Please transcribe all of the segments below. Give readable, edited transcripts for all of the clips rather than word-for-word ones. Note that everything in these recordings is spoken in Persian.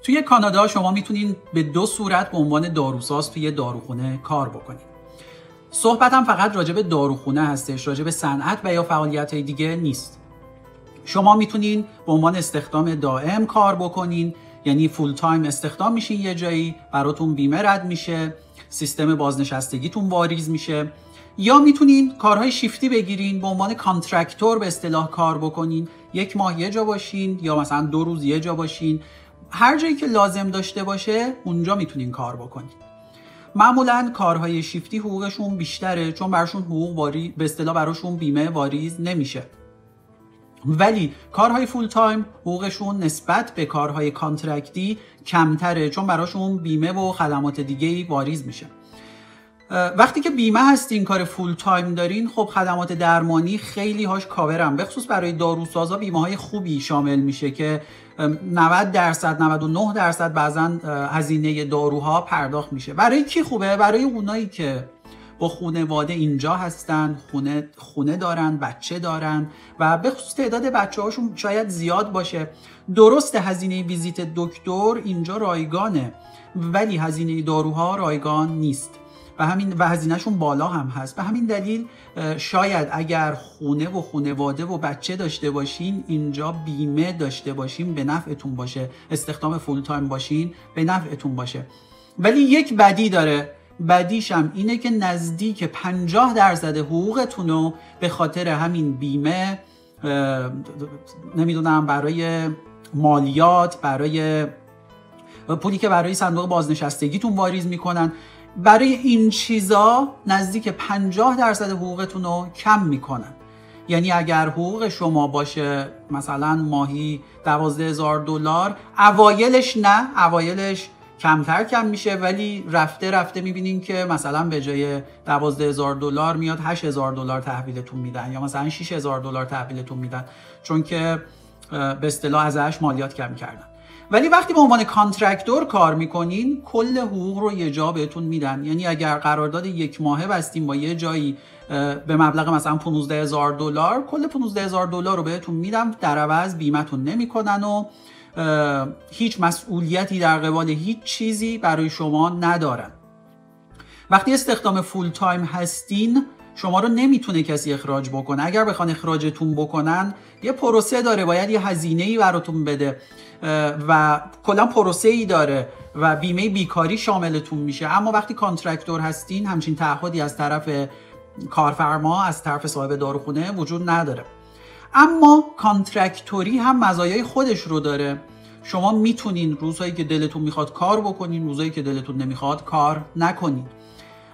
توی کانادا شما میتونین به 2 صورت به عنوان داروساز توی داروخونه کار بکنید. صحبتم فقط راجع به داروخونه هستش، راجع به صنعت و یا فعالیت‌های دیگه نیست. شما میتونین به عنوان استخدام دائم کار بکنین، یعنی فول تایم استخدام میشین یه جایی، براتون بیمه رد میشه، سیستم بازنشستگیتون واریز میشه، یا میتونین کارهای شیفتی بگیرین، به عنوان کانترکتور به اصطلاح کار بکنین، 1 ماه یه جا باشین یا مثلا 2 روز یه جا باشین، هر جایی که لازم داشته باشه اونجا میتونین کار بکنین. معمولا کارهای شیفتی حقوقشون بیشتره چون براشون حقوق به اصطلاح براشون بیمه واریز نمیشه. ولی کارهای فول تایم حقوقشون نسبت به کارهای کانترکتی کمتره چون براشون بیمه و خدمات دیگه‌ای واریز میشه. وقتی که بیمه هستین کار فول تایم دارین، خب خدمات درمانی خیلی هاش کاورن، به خصوص برای داروسازا بیمه های خوبی شامل میشه که 90% 99% بعضا هزینه داروها پرداخت میشه. برای کی خوبه؟ برای اونایی که با خانواده اینجا هستن، خونه دارن، بچه دارن و به خصوص تعداد بچه هاشون شاید زیاد باشه. درست هزینه ویزیت دکتر اینجا رایگانه ولی هزینه داروها رایگان نیست و هزینهشون بالا هم هست. به همین دلیل شاید اگر خونه و خانواده و بچه داشته باشین اینجا بیمه داشته باشین به نفعتون باشه، استخدام فول تایم باشین به نفعتون باشه. ولی یک بدی داره، بدیش هم اینه که نزدیک 50% حقوقتون رو به خاطر همین بیمه نمیدونم برای مالیات، برای پولی که برای صندوق بازنشستگیتون واریز میکنن، برای این چیزا نزدیک 50% حقوقتون رو کم میکنن. یعنی اگر حقوق شما باشه مثلا ماهی $12,000، اوایلش کمتر کم میشه ولی رفته میبینین که مثلا به جای $12,000 میاد $8,000 تحویلتون میدن یا مثلا $6,000 تحویلتون میدن چون که به اصطلاح ازش مالیات کم کردن. ولی وقتی به عنوان کانترکتور کار میکنین کل حقوق رو یه جا بهتون میدن. یعنی اگر قرارداد 1 ماهه بستین با یه جایی به مبلغ مثلا $15,000، کل $15,000 رو بهتون میدن، در عوض بیمه‌تون نمیکنن و هیچ مسئولیتی در قبال هیچ چیزی برای شما ندارن. وقتی استخدام فول تایم هستین شما رو نمیتونه کسی اخراج بکنه. اگر بخوان اخراجتون بکنن یه پروسه داره، باید یه هزینه‌ای براتون بده و کلا پروسه‌ای داره و بیمه بیکاری شاملتون میشه. اما وقتی کانترکتور هستین همچین تعهدی از طرف کارفرما، از طرف صاحب داروخونه وجود نداره. اما کانترکتوری هم مزایای خودش رو داره. شما میتونین روزهایی که دلتون میخواد کار بکنین، روزهایی که دلتون نمیخواد کار نکنین.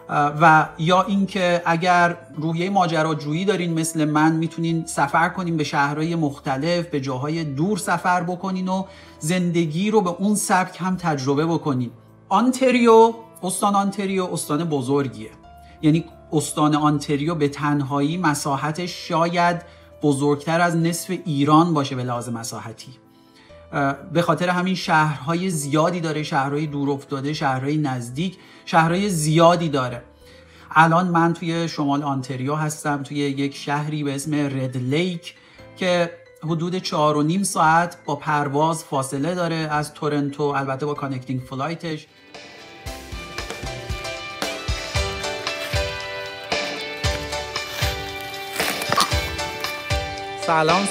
و یا اینکه اگر روحیه ماجراجویی دارین مثل من، میتونین سفر کنین به شهرهای مختلف، به جاهای دور سفر بکنین و زندگی رو به اون سبک هم تجربه بکنین. استان آنتریو استان بزرگیه. یعنی استان آنتریو به تنهایی مساحتش شاید بزرگتر از نصف ایران باشه به لحاظ مساحتی. به خاطر همین شهرهای زیادی داره، شهرهای دور افتاده، شهرهای نزدیک، شهرهای زیادی داره. الان من توی شمال آنتریو هستم، توی یک شهری به اسم رد لیک که حدود 4.5 ساعت با پرواز فاصله داره از تورنتو، البته با کانکتینگ فلایتش. سلام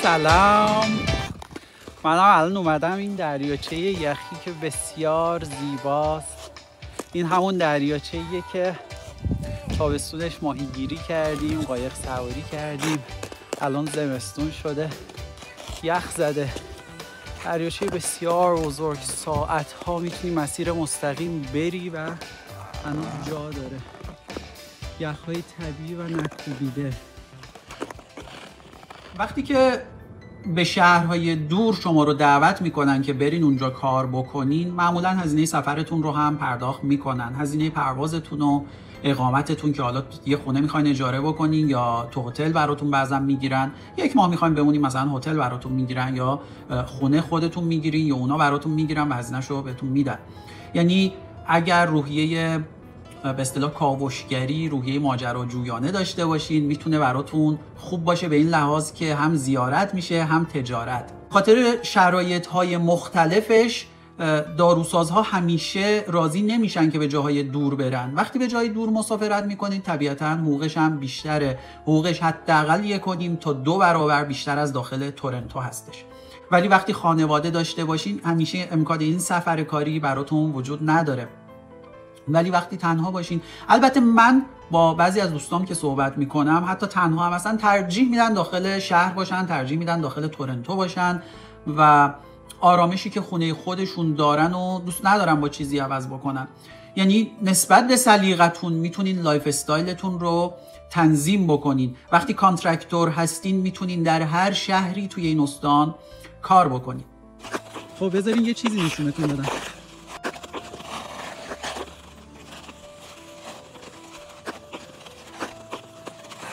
من الان اومدم این دریاچه یخی که بسیار زیباست. این همون دریاچه‌ایه که تابستونش ماهیگیری کردیم، قایق سواری کردیم، الان زمستون شده، یخ زده. دریاچه بسیار بزرگ، ساعت‌ها میتونی مسیر مستقیم بری و هنوز جا داره. یخ‌های طبیعی و نکوبیده. وقتی که به شهرهای دور شما رو دعوت میکنن که برین اونجا کار بکنین، معمولا هزینه سفرتون رو هم پرداخت میکنن، هزینه پروازتون و اقامتتون که حالا یه خونه میخواین اجاره بکنین یا تو هتل براتون بعضا میگیرن، 1 ماه میخواین بمونین مثلا هتل براتون میگیرن یا خونه خودتون میگیرین یا اونا براتون میگیرن و هزینه‌شو رو بهتون میدن. یعنی اگر روحیه به اصطلاح کاوشگری، روحیه ماجراجویانه داشته باشین، میتونه براتون خوب باشه به این لحاظ که هم زیارت میشه هم تجارت. خاطر شرایط‌های مختلفش داروسازها همیشه راضی نمیشن که به جاهای دور برن. وقتی به جای دور مسافرت میکنید طبیعتا حقوقش هم بیشتره، حقوقش حداقل 1.5 تا 2 برابر بیشتر از داخل تورنتو هستش. ولی وقتی خانواده داشته باشین همیشه امکان این سفر کاری براتون وجود نداره. ولی وقتی تنها باشین، البته من با بعضی از دوستام که صحبت میکنم حتی تنها هم مثلا ترجیح میدن داخل شهر باشن، ترجیح میدن داخل تورنتو باشن و آرامشی که خونه خودشون دارن و دوست ندارن با چیزی عوض بکنن. یعنی نسبت به سلیقتون میتونین لایف استایلتون رو تنظیم بکنین. وقتی کانترکتور هستین میتونین در هر شهری توی این استان کار بکنین. خب بذارین یه چیزی نشونتون بدم.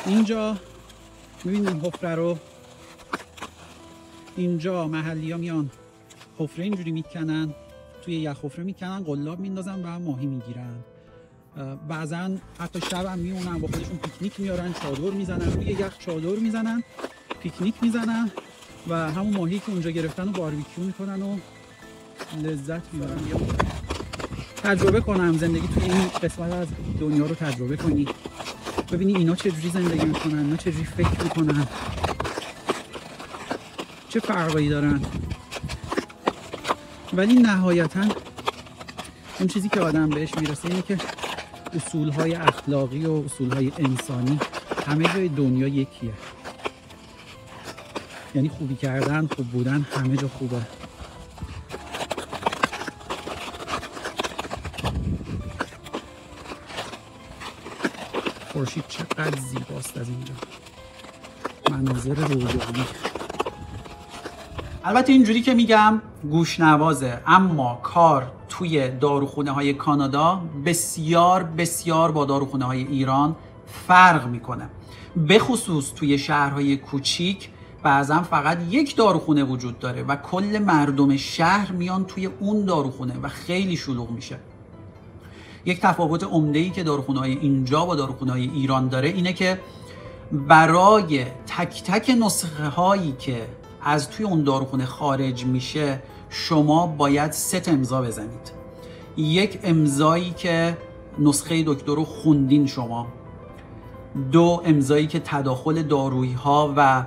اینجا میبینید حفره رو، اینجا محلی ها میان حفره اینجوری میکنن، توی یخ حفره میکنن، قلاب میندازن و ماهی میگیرن. بعضا حتی شب هم میمونن با خودشون پیکنیک میارن، چادر میزنن، روی یخ چادر میزنن، پیکنیک میزنن و همون ماهی که اونجا گرفتن و باربیکیو میکنن و لذت میبرن. تجربه کنم زندگی توی این قسمت از دنیا رو تجربه کنی، ببینی اینا چجوری زندگی میکنن، اینا چجوری فکر میکنن، چه فرقایی دارن. ولی نهایتاً اون چیزی که آدم بهش میرسه اینه که اصولهای اخلاقی و اصولهای انسانی همه جای دنیا یکیه. یعنی خوبی کردن، خوب بودن همه جا خوبه. خورشید چقدر زیباست از اینجا، مناظر رویایی. البته اینجوری که میگم گوشنوازه، اما کار توی داروخونه های کانادا بسیار بسیار با داروخونه های ایران فرق میکنه. به خصوص توی شهرهای کوچیک بعضا فقط یک داروخونه وجود داره و کل مردم شهر میان توی اون داروخونه و خیلی شلوغ میشه. یک تفاوت عمده‌ای که داروخونه‌های اینجا با داروخونه‌های ایران داره اینه که برای تک تک نسخه هایی که از توی اون داروخونه خارج میشه شما باید 3 امضا بزنید. یک امضایی که نسخه دکتر رو خوندین شما، 2 امضایی که تداخل دارویی ها و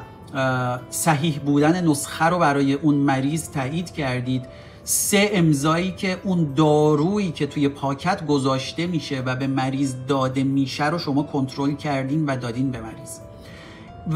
صحیح بودن نسخه رو برای اون مریض تایید کردید، 3 امضایی که اون دارویی که توی پاکت گذاشته میشه و به مریض داده میشه رو شما کنترل کردین و دادین به مریض.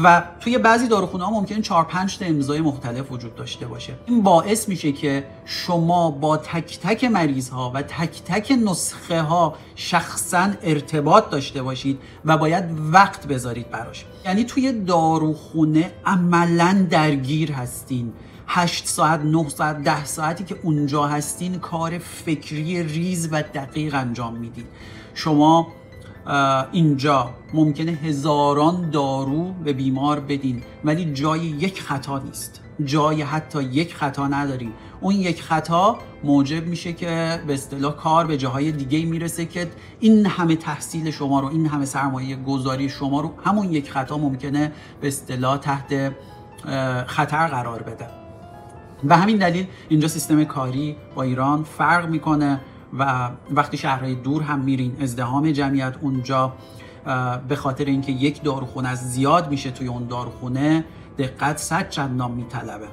و توی بعضی داروخونه ها ممکنه 4-5 تا امضای مختلف وجود داشته باشه. این باعث میشه که شما با تک تک مریض ها و تک تک نسخه ها شخصا ارتباط داشته باشید و باید وقت بذارید براش. یعنی توی داروخونه عملا درگیر هستین. 8 ساعت، 9 ساعت، 10 ساعتی که اونجا هستین کار فکری ریز و دقیق انجام میدید. شما اینجا ممکنه هزاران دارو به بیمار بدین ولی جای یک خطا نیست، جای حتی یک خطا ندارین. اون یک خطا موجب میشه که به اصطلاح کار به جاهای دیگه میرسه که این همه تحصیل شما رو، این همه سرمایه گذاری شما رو همون یک خطا ممکنه به اصطلاح تحت خطر قرار بده. به همین دلیل اینجا سیستم کاری با ایران فرق میکنه و وقتی شهرهای دور هم میرین ازدحام جمعیت اونجا به خاطر اینکه یک داروخونه از زیاد میشه توی اون داروخونه دقت 100 چندان میطلبه.